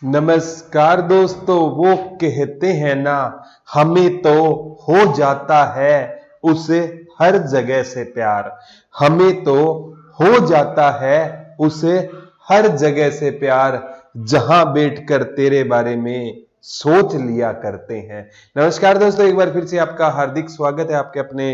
नमस्कार दोस्तों। वो कहते हैं ना, हमें तो हो जाता है उसे हर जगह से प्यार। हमें तो हो जाता है उसे हर जगह से प्यार, जहां बैठकर तेरे बारे में सोच लिया करते हैं। नमस्कार दोस्तों, एक बार फिर से आपका हार्दिक स्वागत है आपके अपने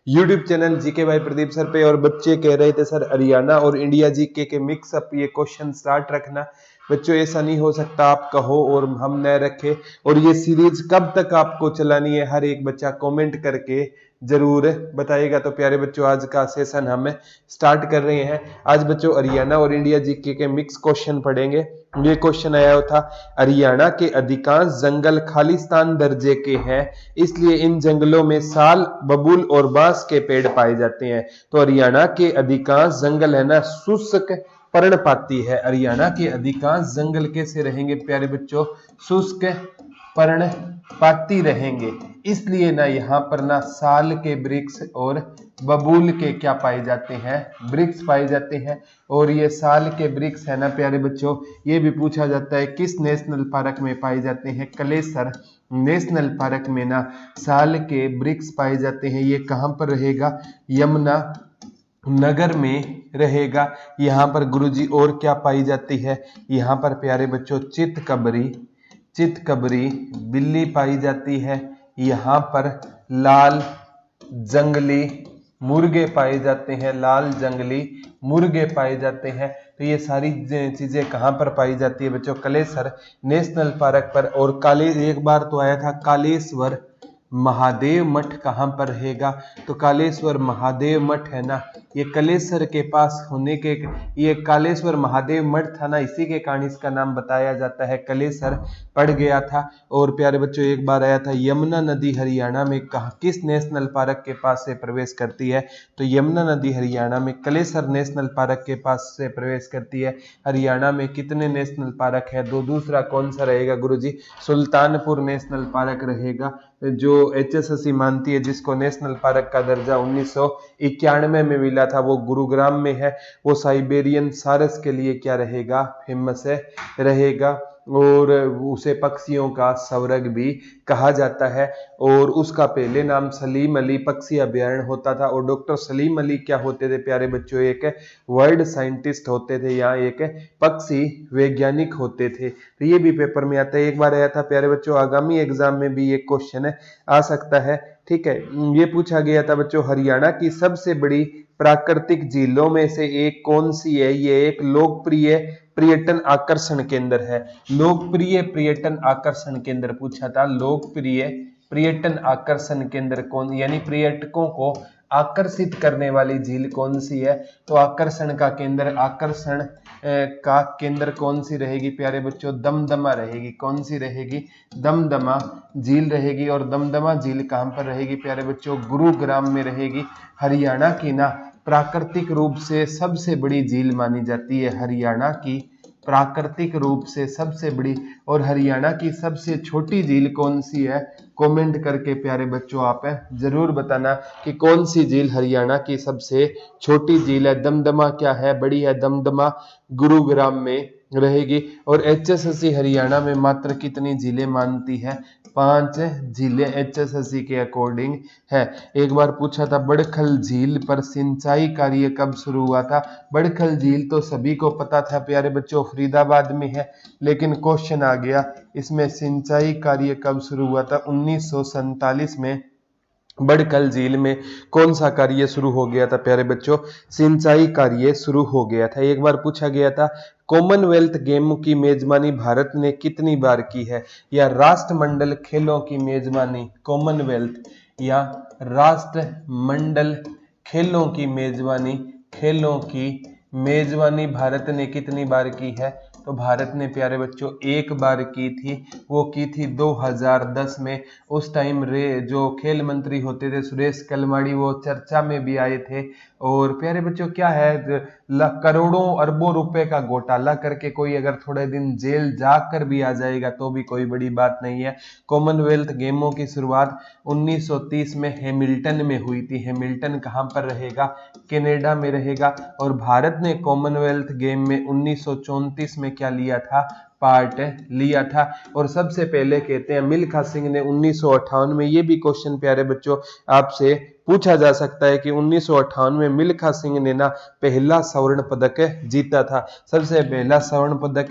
YouTube चैनल जीके भाई प्रदीप सर पे। और बच्चे कह रहे थे सर हरियाणा और इंडिया जीके के मिक्सअप ये क्वेश्चन स्टार्ट रखना। बच्चों ऐसा नहीं हो सकता आप कहो और हम न रखें। और ये सीरीज कब तक आपको चलानी है, हर एक बच्चा कमेंट करके जरूर बताइएगा। तो प्यारे बच्चों, आज का सेशन हम स्टार्ट कर रहे हैं। आज बच्चों हरियाणा और इंडिया जीके के मिक्स क्वेश्चन पढ़ेंगे। ये क्वेश्चन आया हुआ था, हरियाणा के अधिकांश जंगल खालिस्तान दर्जे के हैं, इसलिए इन जंगलों में साल, बबूल और बांस के पेड़ पाए जाते हैं। तो हरियाणा के अधिकांश जंगल है ना शुष्क पर्णपाती है। हरियाणा के अधिकांश जंगल कैसे रहेंगे प्यारे बच्चों? शुष्क पर्णपाती रहेंगे। इसलिए ना यहाँ पर ना साल के वृक्ष और बबूल के क्या पाए जाते हैं? वृक्ष पाए जाते हैं। और ये साल के वृक्ष है ना प्यारे बच्चों, ये भी पूछा जाता है किस नेशनल पार्क में पाए जाते हैं? कलेसर नेशनल पार्क में ना साल के वृक्ष पाए जाते हैं। ये कहाँ पर रहेगा? यमुना नगर में रहेगा। यहाँ पर गुरुजी और क्या पाई जाती है? यहाँ पर प्यारे बच्चों चितकबरी बिल्ली पाई जाती है। यहाँ पर लाल जंगली मुर्गे पाए जाते हैं। लाल जंगली मुर्गे पाए जाते हैं। तो ये सारी चीजें कहाँ पर पाई जाती है बच्चों? कलेसर नेशनल पार्क पर। और एक बार तो आया था कालेश्वर महादेव मठ कहाँ पर रहेगा? तो कालेश्वर महादेव मठ है ना, ये कलेसर के पास होने के, ये कालेश्वर महादेव मठ था ना, इसी के कारण इसका नाम बताया जाता है कलेसर पड़ गया था। और प्यारे बच्चों, एक बार आया था यमुना नदी हरियाणा में कहा किस नेशनल पार्क के पास से प्रवेश करती है? तो यमुना नदी हरियाणा में कलेसर नेशनल पार्क के पास से प्रवेश करती है। हरियाणा में कितने नेशनल पार्क है? दो। दूसरा कौन सा रहेगा गुरुजी? सुल्तानपुर नेशनल पार्क रहेगा, जो HSSC मानती है, जिसको नेशनल पार्क का दर्जा 1991 में मिला था। वो गुरुग्राम में है। वो साइबेरियन सारस के लिए क्या रहेगा? फेमस रहेगा। और उसे पक्षियों का स्वर्ग भी कहा जाता है। और उसका पहले नाम सलीम अली पक्षी अभ्यारण्य होता था। और डॉक्टर सलीम अली क्या होते थे प्यारे बच्चों? एक वर्ल्ड साइंटिस्ट होते थे, यहाँ एक पक्षी वैज्ञानिक होते थे। तो ये भी पेपर में आता है। एक बार आया था प्यारे बच्चों, आगामी एग्जाम में भी ये क्वेश्चन आ सकता है। ठीक है, ये पूछा गया था बच्चों, हरियाणा की सबसे बड़ी प्राकृतिक झीलों में से एक कौन सी है? ये एक लोकप्रिय पर्यटन आकर्षण केंद्र है। लोकप्रिय पर्यटन आकर्षण केंद्र पूछा था। लोकप्रिय पर्यटन आकर्षण केंद्र कौन, यानी पर्यटकों को आकर्षित करने वाली झील कौन सी है? तो आकर्षण का केंद्र कौन सी रहेगी प्यारे बच्चों? दमदमा रहेगी। कौन सी रहेगी? दमदमा झील रहेगी। और दमदमा झील कहाँ पर रहेगी प्यारे बच्चों? गुरुग्राम में रहेगी। हरियाणा की ना प्राकृतिक रूप से सबसे बड़ी झील मानी जाती है। हरियाणा की प्राकृतिक रूप से सबसे बड़ी। और हरियाणा की सबसे छोटी झील कौन सी है? कमेंट करके प्यारे बच्चों आप जरूर बताना कि कौन सी झील हरियाणा की सबसे छोटी झील है। दमदमा क्या है? बड़ी है। दमदमा गुरुग्राम में रहेगी। और HSSC हरियाणा में मात्र कितनी झीलें मानती है? 5 झीलें HSSC के अकॉर्डिंग है। एक बार पूछा था, बड़खल झील पर सिंचाई कार्य कब शुरू हुआ था? बड़खल झील तो सभी को पता था प्यारे बच्चों, फरीदाबाद में है। लेकिन क्वेश्चन आ गया इसमें सिंचाई कार्य कब शुरू हुआ था? 1947 में बड़खल झील में कौन सा कार्य शुरू हो गया था प्यारे बच्चों? सिंचाई कार्य शुरू हो गया था। एक बार पूछा गया था, कॉमनवेल्थ गेम की मेजबानी भारत ने कितनी बार की है? या राष्ट्रमंडल खेलों की मेजबानी, कॉमनवेल्थ या राष्ट्रमंडल खेलों की मेजबानी भारत ने कितनी बार की है? तो भारत ने प्यारे बच्चों एक बार की थी। वो की थी 2010 में। उस टाइम जो खेल मंत्री होते थे सुरेश कलमाड़ी, वो चर्चा में भी आए थे। और प्यारे बच्चों क्या है, करोड़ों अरबों रुपए का घोटाला करके कोई अगर थोड़े दिन जेल जाकर भी आ जाएगा तो भी कोई बड़ी बात नहीं है। कॉमनवेल्थ गेमों की शुरुआत 1930 में हैमिल्टन में हुई थी। हैमिल्टन कहाँ पर रहेगा? कनाडा में रहेगा। और भारत ने कॉमनवेल्थ गेम में 1934 में क्या लिया था? पार्ट लिया था। और सबसे पहले कहते हैं मिल्खा सिंह ने 1958 में, ये भी क्वेश्चन प्यारे बच्चों आपसे पूछा जा सकता है कि 1958 में मिल्खा सिंह ने ना पहला स्वर्ण पदक जीता था। सबसे पहला स्वर्ण पदक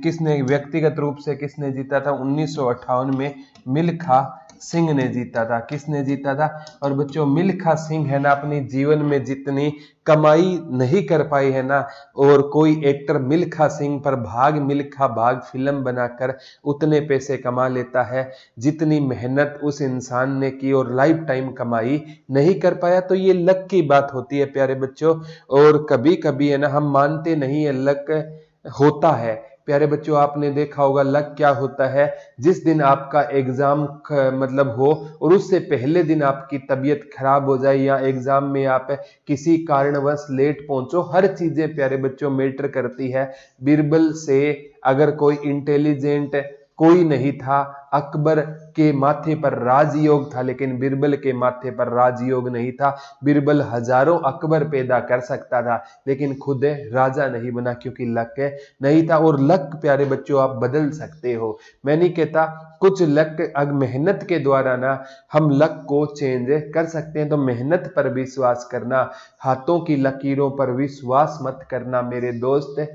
किसने व्यक्तिगत रूप से किसने जीता था? 1958 में मिल्खा सिंह ने जीता था। किसने जीता था? और बच्चों मिल्खा सिंह है ना अपनी जीवन में जितनी कमाई नहीं कर पाई है ना, और कोई एक्टर मिल्खा सिंह पर भाग मिल्खा भाग फिल्म बनाकर उतने पैसे कमा लेता है जितनी मेहनत उस इंसान ने की और लाइफ टाइम कमाई नहीं कर पाया। तो ये लक की बात होती है प्यारे बच्चों, और कभी कभी है ना हम मानते नहीं है लक होता है। प्यारे बच्चों आपने देखा होगा लक क्या होता है? जिस दिन आपका एग्जाम मतलब हो और उससे पहले दिन आपकी तबीयत खराब हो जाए, या एग्जाम में आप किसी कारणवश लेट पहुंचो, हर चीजें प्यारे बच्चों मैटर करती है। बीरबल से अगर कोई इंटेलिजेंट कोई नहीं था, अकबर के माथे पर राजयोग था लेकिन बीरबल के माथे पर राजयोग नहीं था। बीरबल हजारों अकबर पैदा कर सकता था लेकिन खुद राजा नहीं बना क्योंकि लक नहीं था। और लक प्यारे बच्चों आप बदल सकते हो, मैं नहीं कहता, कुछ लक मेहनत के द्वारा ना हम लक को चेंज कर सकते हैं। तो मेहनत पर विश्वास करना, हाथों की लकीरों पर विश्वास मत करना मेरे दोस्त।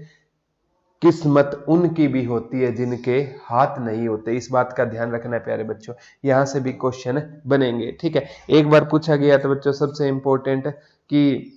किस्मत उनकी भी होती है जिनके हाथ नहीं होते, इस बात का ध्यान रखना है प्यारे बच्चों। यहां से भी क्वेश्चन बनेंगे, ठीक है। एक बार पूछा गया था बच्चों सबसे इंपॉर्टेंट कि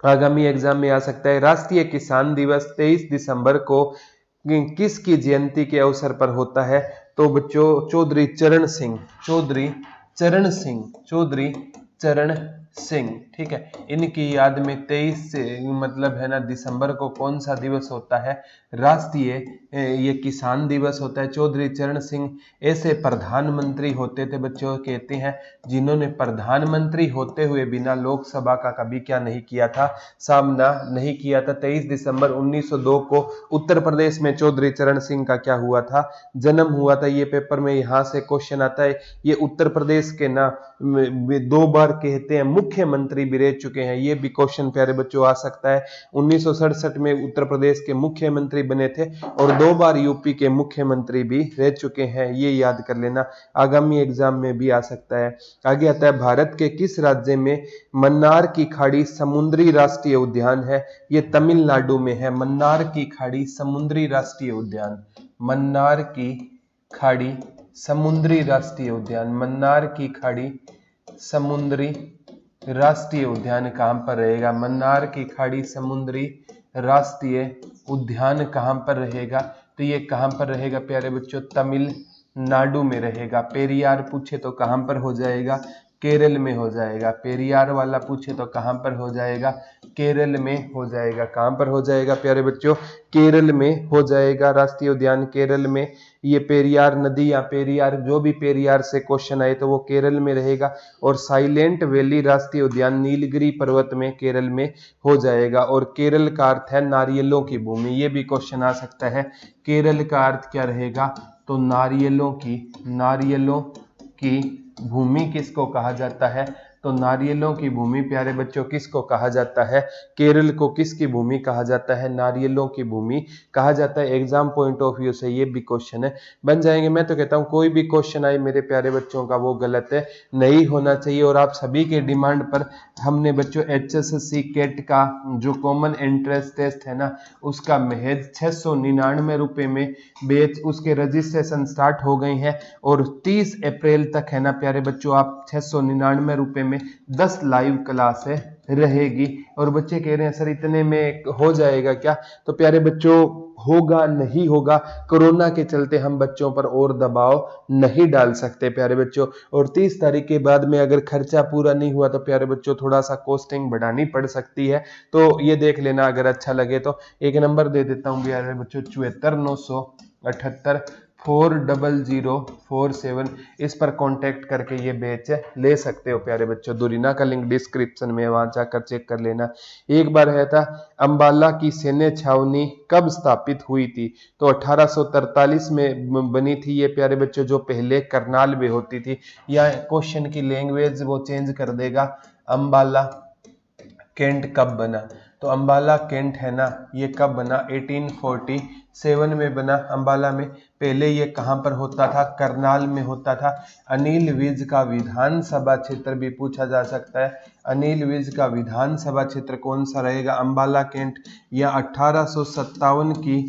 आगामी एग्जाम में आ सकता है, राष्ट्रीय किसान दिवस 23 दिसंबर को किसकी जयंती के अवसर पर होता है? तो बच्चों चौधरी चरण सिंह, चौधरी चरण सिंह, चौधरी चरण सिंह, ठीक है। इनकी याद में 23 से मतलब है ना दिसंबर को कौन सा दिवस होता है? राष्ट्रीय ये किसान दिवस होता है। चौधरी चरण सिंह ऐसे प्रधानमंत्री होते थे बच्चों, कहते हैं जिन्होंने प्रधानमंत्री होते हुए बिना लोकसभा का कभी क्या नहीं किया था? सामना नहीं किया था। 23 दिसंबर 1902 को उत्तर प्रदेश में चौधरी चरण सिंह का क्या हुआ था? जन्म हुआ था। ये पेपर में यहां से क्वेश्चन आता है। ये उत्तर प्रदेश के ना 2 बार कहते हैं मुख्यमंत्री भी रह चुके हैं, ये भी क्वेश्चन प्यारे बच्चों आ सकता है। 1967 में उत्तर प्रदेश के मुख्यमंत्री बने थे और 2 बार यूपी के मुख्यमंत्री भी रह चुके हैं, ये याद कर लेना, आगामी एग्जाम में भी आ सकता है। आगे आता है भारत के किस राज्य में मन्नार की खाड़ी समुद्री राष्ट्रीय उद्यान है? ये तमिलनाडु में है। मन्नार की खाड़ी समुद्री राष्ट्रीय उद्यान, मन्नार की खाड़ी समुद्री राष्ट्रीय उद्यान, मन्नार की खाड़ी समुद्री राष्ट्रीय उद्यान कहां पर रहेगा? मन्नार की खाड़ी समुद्री राष्ट्रीय उद्यान कहां पर रहेगा? तो ये कहां पर रहेगा प्यारे बच्चों? तमिलनाडु में रहेगा। पेरियार पूछे तो कहां पर हो जाएगा? केरल में हो जाएगा। पेरियार वाला पूछे तो कहां पर हो जाएगा? केरल में हो जाएगा। कहां पर हो जाएगा प्यारे बच्चों? केरल में हो जाएगा। राष्ट्रीय उद्यान केरल में, ये पेरियार नदी या पेरियार जो भी पेरियार से क्वेश्चन आए तो वो केरल में रहेगा। और साइलेंट वैली राष्ट्रीय उद्यान नीलगिरी पर्वत में केरल में हो जाएगा। और केरल का अर्थ है नारियलों की भूमि, ये भी क्वेश्चन आ सकता है। केरल का अर्थ क्या रहेगा? तो नारियलों की भूमि किसको कहा जाता है? तो नारियलों की भूमि प्यारे बच्चों किसको कहा जाता है? केरल को किसकी भूमि कहा जाता है? नारियलों की भूमि कहा जाता है। एग्जाम पॉइंट ऑफ व्यू से ये भी क्वेश्चन बन जाएंगे। मैं तो कहता हूं कोई भी क्वेश्चन आए मेरे प्यारे बच्चों का वो गलत नहीं होना चाहिए। और आप सभी के डिमांड पर हमने बच्चों HSSC कैट का जो कॉमन एंट्रेंस टेस्ट है ना, उसका महज 699 रुपए में बैच उसके रजिस्ट्रेशन स्टार्ट हो गए हैं। और 30 अप्रैल तक है ना प्यारे बच्चों आप 699 रुपए में 10 लाइव क्लास रहेगी। और बच्चे कह रहे हैं सर इतने में हो जाएगा क्या? तो प्यारे बच्चों होगा नहीं होगा, कोरोना के चलते हम बच्चों पर और दबाव नहीं डाल सकते प्यारे बच्चों। और 30 तारीख के बाद में अगर खर्चा पूरा नहीं हुआ तो प्यारे बच्चों थोड़ा सा कॉस्टिंग बढ़ानी पड़ सकती है, तो ये देख लेना अगर अच्छा लगे तो। एक नंबर दे देता हूँ प्यारे बच्चों 74,978 40047, इस पर कांटेक्ट करके ये बैच ले सकते हो प्यारे बच्चों। दुरीना का लिंक डिस्क्रिप्शन में, वहां जाकर चेक कर लेना। एक बार है था अंबाला की सैन्य छावनी कब स्थापित हुई थी? तो 1843 में बनी थी ये प्यारे बच्चों, जो पहले करनाल में होती थी। या क्वेश्चन की लैंग्वेज वो चेंज कर देगा, अंबाला कैंट कब बना? तो अंबाला कैंट है ना, ये कब बना? 1847 में बना अंबाला में। पहले ये कहाँ पर होता था? करनाल में होता था। अनिल विज का विधानसभा क्षेत्र भी पूछा जा सकता है। अनिल विज का विधानसभा क्षेत्र कौन सा रहेगा? अंबाला कैंट। या 1857 की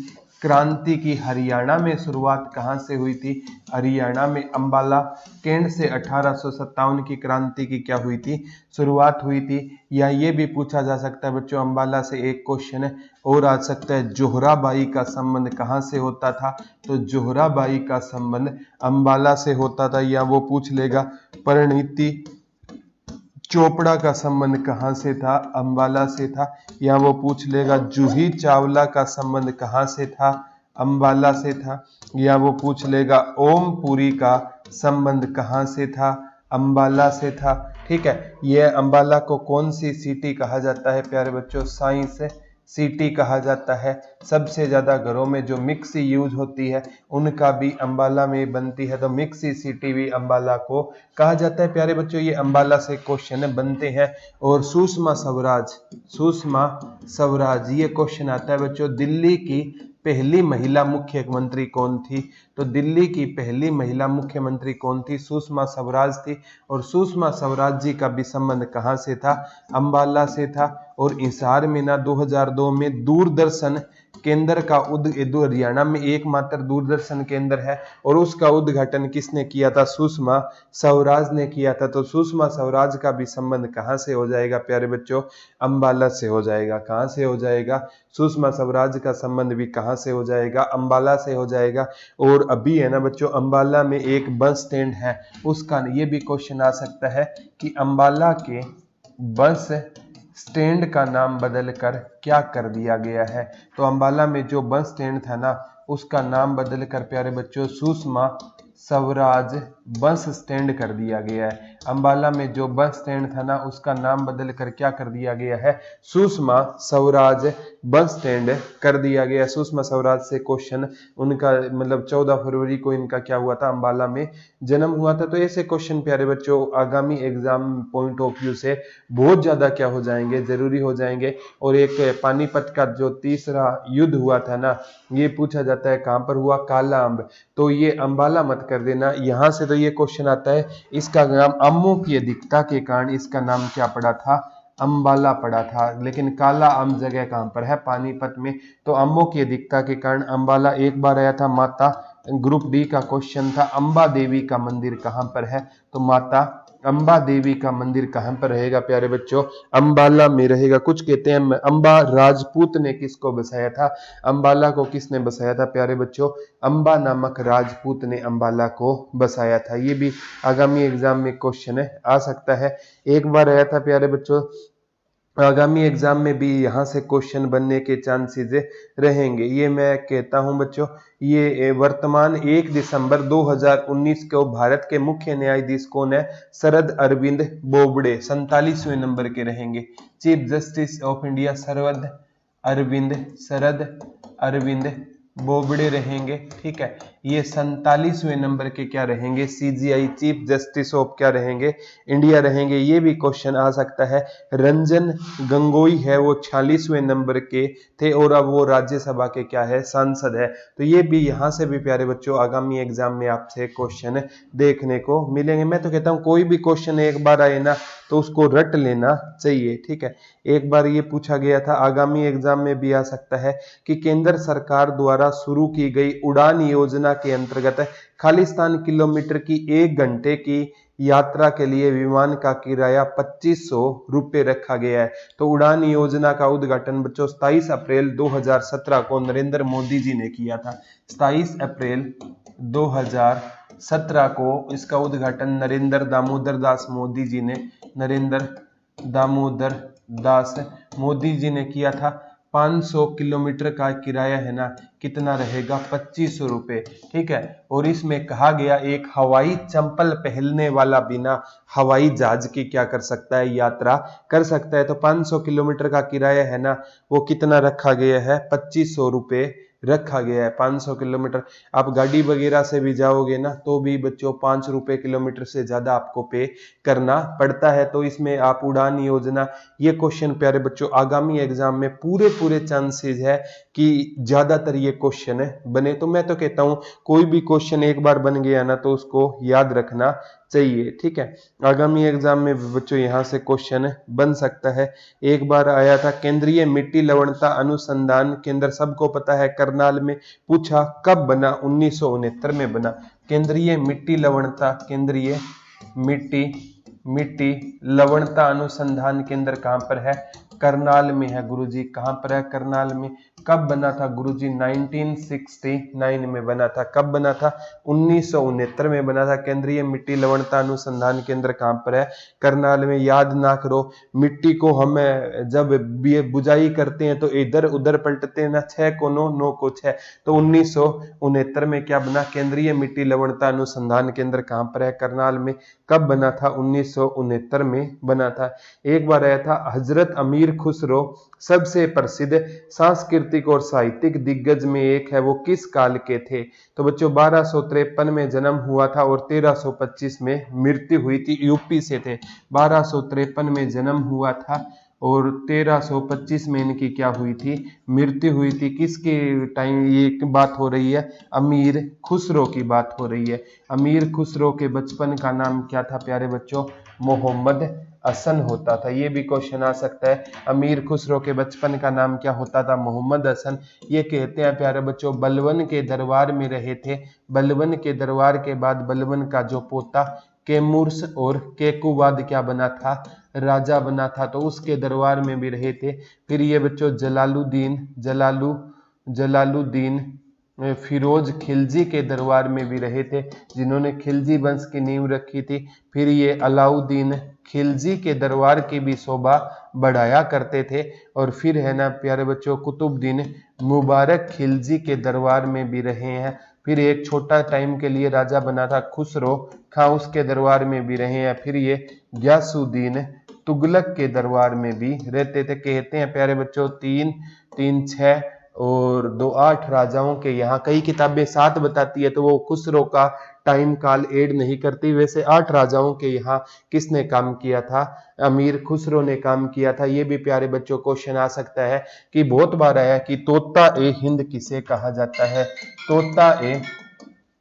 क्रांति की हरियाणा में शुरुआत कहाँ से हुई थी? हरियाणा में अंबाला कैंट से 1857 की क्रांति की क्या हुई थी? शुरुआत हुई थी। या ये भी पूछा जा सकता है बच्चों, अंबाला से एक क्वेश्चन और आ सकता है, जोहराबाई का संबंध कहाँ से होता था? तो जोहराबाई का संबंध अंबाला से होता था। या वो पूछ लेगा, परिणीति चोपड़ा का संबंध कहाँ से था? अंबाला से था। या वो पूछ लेगा, जूही चावला का संबंध कहाँ से था? अंबाला से था। या वो पूछ लेगा, ओम पुरी का संबंध कहाँ से था? अंबाला से था। ठीक है, ये अंबाला को कौन सी सिटी कहा जाता है प्यारे बच्चों? साइंस सिटी कहा जाता है। सबसे ज्यादा घरों में जो मिक्सी यूज होती है उनका भी अंबाला में बनती है, तो मिक्सी सिटी भी अंबाला को कहा जाता है प्यारे बच्चों। ये अंबाला से क्वेश्चन बनते हैं। और सुषमा स्वराज ये क्वेश्चन आता है बच्चों, दिल्ली की पहली महिला मुख्यमंत्री कौन थी? तो दिल्ली की पहली महिला मुख्यमंत्री कौन थी? सुषमा स्वराज थी। और सुषमा स्वराज जी का भी संबंध कहाँ से था? अंबाला से था। और हिसार में ना 2002 में दूरदर्शन केंद्र का हरियाणा में एकमात्र दूरदर्शन केंद्र है, और उसका उद्घाटन किसने किया था? सुषमा स्वराज ने किया था। तो सुषमा स्वराज का भी संबंध कहाँ से हो जाएगा प्यारे बच्चों? अंबाला से हो जाएगा। कहाँ से हो जाएगा? सुषमा स्वराज का संबंध भी कहाँ से हो जाएगा? अंबाला से हो जाएगा। और अभी है ना बच्चों, अंबाला में एक बस स्टैंड है, उसका ये भी क्वेश्चन आ सकता है कि अंबाला के बस स्टैंड का नाम बदलकर क्या कर दिया गया है? तो अंबाला में जो बस स्टैंड था ना, उसका नाम बदलकर प्यारे बच्चों सुषमा स्वराज बस स्टैंड कर दिया गया है। अंबाला में जो बस स्टैंड था ना, उसका नाम बदलकर क्या कर दिया गया है? सुषमा स्वराज बस स्टैंड कर दिया गया। सुषमा स्वराज से क्वेश्चन उनका मतलब 14 फरवरी को इनका क्या हुआ था? अंबाला में जन्म हुआ था। तो ऐसे क्वेश्चन प्यारे बच्चों आगामी एग्जाम पॉइंट ऑफ व्यू से बहुत ज्यादा क्या हो जाएंगे? जरूरी हो जाएंगे। और एक पानीपत का जो तीसरा युद्ध हुआ था ना, ये पूछा जाता है कहां पर हुआ? काला अम्ब। तो ये अंबाला मत कर देना, यहां से तो ये क्वेश्चन आता है। इसका नाम अम्मों की अधिकता के कारण इसका नाम क्या पड़ा था? अंबाला पड़ा था। लेकिन काला अम्ब जगह कहां पर है? पानीपत में। तो अम्मों की अधिकता के कारण अंबाला एक बार आया था। माता ग्रुप डी का क्वेश्चन था, अंबा देवी का मंदिर कहां पर है? तो माता अंबा देवी का मंदिर कहां पर रहेगा प्यारे बच्चों? अंबाला में रहेगा। कुछ कहते हैं अंबा राजपूत ने किसको बसाया था? अंबाला को किसने बसाया था प्यारे बच्चों? अंबा नामक राजपूत ने अंबाला को बसाया था। ये भी आगामी एग्जाम में क्वेश्चन आ सकता है। एक बार आया था प्यारे बच्चों, आगामी एग्जाम में भी यहाँ से क्वेश्चन बनने के चांसेस रहेंगे। ये मैं कहता हूं बच्चों। ये वर्तमान 1 दिसंबर 2019 को भारत के मुख्य न्यायाधीश कौन है? शरद अरविंद बोबडे 47वें नंबर के रहेंगे। Chief justice of India Sharad Arvind Bobde रहेंगे। ठीक है, ये 47वें नंबर के क्या रहेंगे? सीजीआई चीफ जस्टिस ऑफ क्या रहेंगे? इंडिया रहेंगे। ये भी क्वेश्चन आ सकता है। रंजन गंगोई है वो 46वें नंबर के थे, और अब वो राज्यसभा के क्या है? सांसद है। तो ये भी यहाँ से भी प्यारे बच्चों आगामी एग्जाम में आपसे क्वेश्चन देखने को मिलेंगे। मैं तो कहता हूँ कोई भी क्वेश्चन एक बार आए ना तो उसको रट लेना चाहिए। ठीक है, एक बार ये पूछा गया था, आगामी एग्जाम में भी आ सकता है कि केंद्र सरकार द्वारा शुरू की गई उड़ान योजना के अंतर्गत खालिस्तान किलोमीटर की 1 घंटे की यात्रा के लिए विमान का किराया 2500 रुपये रखा गया है। तो उड़ान योजना का उद्घाटन बच्चों 27 अप्रैल 2017 को नरेंद्र मोदी जी ने किया था। 27 अप्रैल 2017 को इसका उद्घाटन नरेंद्र दामोदर दास मोदी जी ने किया था। 500 किलोमीटर का किराया है ना, कितना रहेगा? 2500 रुपये। ठीक है, और इसमें कहा गया एक हवाई चंपल पहनने वाला बिना हवाई जहाज की क्या कर सकता है? यात्रा कर सकता है। तो 500 किलोमीटर का किराया है ना, वो कितना रखा गया है? 2500 रुपये रखा गया है। 500 किलोमीटर आप गाड़ी वगैरह से भी जाओगे ना तो भी बच्चों 5 रुपए किलोमीटर से ज्यादा आपको पे करना पड़ता है। तो इसमें आप उड़ान योजना, ये क्वेश्चन प्यारे बच्चों आगामी एग्जाम में पूरे चांसेस है कि ज्यादातर ये क्वेश्चन बने। तो मैं तो कहता हूं कोई भी क्वेश्चन एक बार बन गया ना तो उसको याद रखना चाहिए, ठीक है। आगामी एग्जाम में बच्चों यहां से क्वेश्चन बन सकता है। एक बार आया था केंद्रीय मिट्टी लवणता अनुसंधान केंद्र, सबको पता है करनाल में, पूछा कब बना, 1969 में बना। केंद्रीय मिट्टी लवणता, केंद्रीय मिट्टी लवणता अनुसंधान केंद्र कहां पर है, करनाल में है गुरुजी। कहां पर है, करनाल में। कब बना था गुरुजी, 1969 में बना था। कब बना था, 1969 में बना था। केंद्रीय मिट्टी लवणता अनुसंधान केंद्र कहां पर है, करनाल में। याद ना करो, मिट्टी को हम जब बुझाई करते हैं तो इधर उधर पलटते हैं ना, 6 को 9, 9 को 6, तो 1969 में क्या बना, केंद्रीय मिट्टी लवणता अनुसंधान केंद्र कहां पर है, करनाल में। कब बना था, 1969 में बना था। एक बार आया था हजरत अमीर खुसरो सबसे प्रसिद्ध सांस्कृतिक और साहित्यिक दिग्गज में एक है, वो किस काल के थे। तो बच्चों 1253 में जन्म हुआ था और 1325 में मृत्यु हुई थी, यूपी से थे। 1253 में जन्म हुआ था और 1325 में इनकी क्या हुई थी, मृत्यु हुई थी। किसके टाइम ये बात हो रही है, अमीर खुसरो की बात हो रही है। अमीर खुसरो के बचपन का नाम क्या था प्यारे बच्चों, मोहम्मद हसन होता था। ये भी क्वेश्चन आ सकता है, अमीर खुसरो के बचपन का नाम क्या होता था, मोहम्मद हसन। ये कहते हैं प्यारे बच्चों बलबन के दरबार में रहे थे। बलबन के दरबार के बाद बलबन का जो पोता कैमूर्स और केकुबाद क्या बना था, राजा बना था, तो उसके दरबार में भी रहे थे। फिर ये बच्चों जलालुद्दीन फिरोज खिलजी के दरबार में भी रहे थे, जिन्होंने खिलजी वंश की नींव रखी थी। फिर ये अलाउद्दीन खिलजी के दरबार की भी शोभा बढ़ाया करते थे। और फिर है ना प्यारे बच्चों कुतुबुद्दीन मुबारक खिलजी के दरबार में भी रहे हैं। फिर एक छोटा टाइम के लिए राजा बना था खुसरो खां, उसके दरबार में भी रहे हैं। फिर ये गयासुद्दीन तुगलक के दरबार में भी रहते थे। कहते हैं प्यारे बच्चों 3, 3, 6 और 2, 8 राजाओं के यहाँ, कई किताबें 7 बताती है तो वो खुसरो का टाइम काल ऐड नहीं करती। वैसे 8 राजाओं के यहाँ किसने काम किया था, अमीर खुसरो ने काम किया था। ये भी प्यारे बच्चों क्वेश्चन आ सकता है कि बहुत बार आया कि तोता ए हिंद किसे कहा जाता है, तोता ए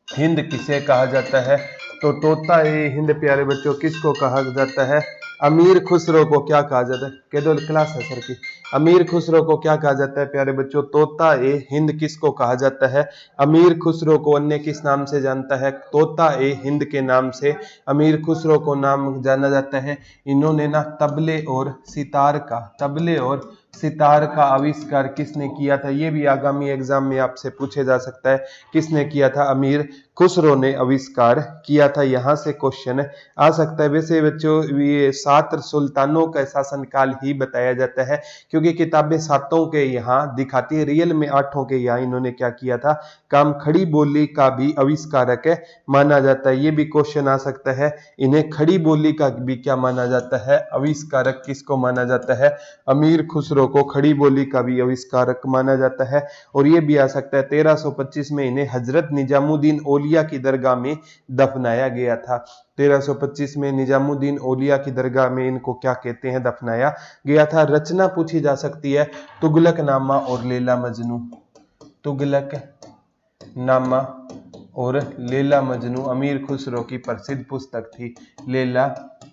हिंद किसे कहा जाता है। तो तोता ए हिंद प्यारे बच्चों किसको कहा जाता है, अमीर खुसरो को क्या कहा जाता है, केवल क्लास है सर की। अमीर खुसरो को क्या कहा जाता है प्यारे बच्चों, तोता ए हिंद किसको कहा जाता है, अमीर खुसरो को अन्य किस नाम से जानता है, तोता ए हिंद के नाम से अमीर खुसरो को नाम जाना जाता है। इन्होंने ना तबले और सितार का आविष्कार किसने किया था, ये भी आगामी एग्जाम में आपसे पूछे जा सकता है, किसने किया था, अमीर खुसरो ने आविष्कार किया था। यहां से क्वेश्चन आ सकता है। वैसे बच्चों ये 7 सुल्तानों का शासनकाल ही बताया जाता है, क्योंकि किताबें 7 के यहाँ दिखाती है, रियल में 8 के यहाँ इन्होंने क्या किया था काम। खड़ी बोली का भी आविष्कारक माना जाता है, ये भी क्वेश्चन आ सकता है, इन्हें खड़ी बोली का भी क्या माना जाता है, आविष्कारक किसको माना जाता है, अमीर खुसरो को खड़ी बोली का भी आविष्कारक माना जाता है। और ये भी आ सकता है 1325 में इन्हें हजरत निजामुद्दीन औलिया की दरगाह में दफनाया गया था। 1325 में निजामुद्दीन औलिया की दरगाह में इनको क्या कहते हैं, दफनाया गया था। रचना पूछी जा सकती है तुगलकनामा और लैला मजनू, तुगलकनामा और लैला मजनू अमीर खुसरो की प्रसिद्ध पुस्तक थी। लैला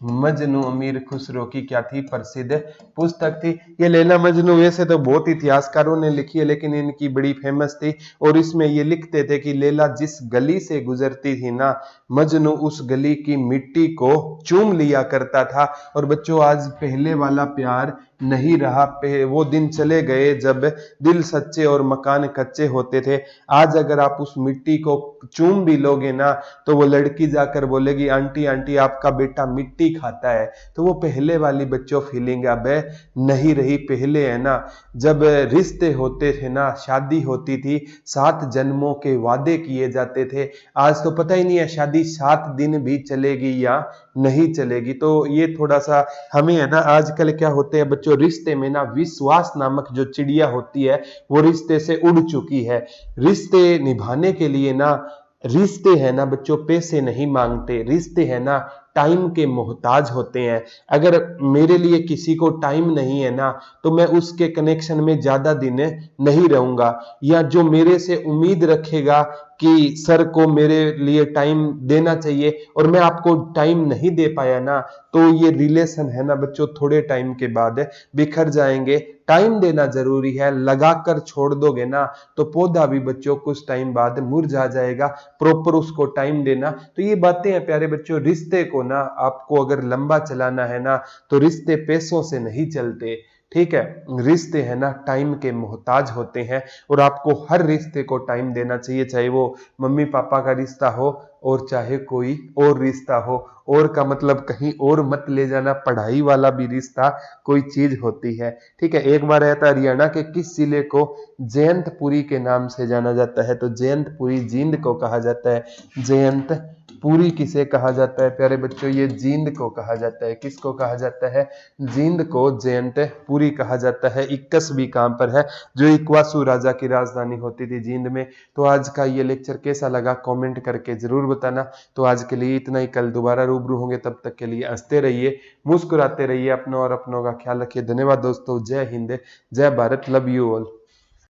मजनू अमीर खुसरो की क्या थी, प्रसिद्ध पुस्तक थी। ये लैला मजनू वैसे तो बहुत इतिहासकारों ने लिखी है, लेकिन इनकी बड़ी फेमस थी। और इसमें ये लिखते थे कि लैला जिस गली से गुजरती थी ना, मजनू उस गली की मिट्टी को चूम लिया करता था। और बच्चों आज पहले वाला प्यार नहीं रहा, वो दिन चले गए जब दिल सच्चे और मकान कच्चे होते थे। आज अगर आप उस मिट्टी को चूम भी लोगे ना तो वो लड़की जाकर बोलेगी आंटी आंटी आपका बेटा मिट्टी खाता है। तो वो पहले वाली बच्चों फीलिंग अब नहीं रही। पहले है ना जब रिश्ते होते थे ना, शादी होती थी, 7 जन्मों के वादे किए जाते थे। आज तो पता ही नहीं है शादी 7 दिन भी चलेगी या नहीं चलेगी। तो ये थोड़ा सा हमें है ना, आजकल क्या होते हैं बच्चों बच्चों रिश्ते में ना विश्वास नामक जो चिड़िया होती है वो रिश्ते से उड़ चुकी है। रिश्ते निभाने के लिए ना, रिश्ते है ना बच्चों पैसे नहीं मांगते, रिश्ते है ना टाइम के मोहताज होते हैं। अगर मेरे लिए किसी को टाइम नहीं है ना तो मैं उसके कनेक्शन में ज्यादा दिन नहीं रहूंगा, या जो मेरे से उम्मीद रखेगा कि सर को मेरे लिए टाइम देना चाहिए और मैं आपको टाइम नहीं दे पाया ना, तो ये रिलेशन है ना बच्चों थोड़े टाइम के बाद बिखर जाएंगे। टाइम देना जरूरी है, लगाकर छोड़ दोगे ना तो पौधा भी बच्चों कुछ टाइम बाद मुरझा जाएगा, प्रॉपर उसको टाइम देना। तो ये बातें हैं प्यारे बच्चों, रिश्ते को ना आपको अगर लंबा चलाना है ना तो रिश्ते पैसों से नहीं चलते, ठीक है। रिश्ते है ना टाइम के मोहताज होते हैं और आपको हर रिश्ते को टाइम देना चाहिए, चाहे वो मम्मी पापा का रिश्ता हो और चाहे कोई और रिश्ता हो। और का मतलब कहीं और मत ले जाना, पढ़ाई वाला भी रिश्ता कोई चीज होती है, ठीक है। एक बार रहता हरियाणा के किस जिले को जयंतपुरी के नाम से जाना जाता है, तो जयंतपुरी जींद को कहा जाता है। जयंत पूरी किसे कहा जाता है प्यारे बच्चों, ये जींद को कहा जाता है। किसको कहा जाता है? जींद को जयंत पूरी कहा जाता है। इक्कस भी कहां पर है? जो इक्वासु राजा की राजधानी होती थी जींद में। तो आज का ये लेक्चर कैसा लगा कमेंट करके जरूर बताना। तो आज के लिए इतना ही, कल दोबारा रूबरू होंगे, तब तक के लिए हंसते रहिए, मुस्कुराते रहिए, अपनों और अपनों का ख्याल रखिए। धन्यवाद दोस्तों, जय हिंद, जय भारत, लव यू ऑल।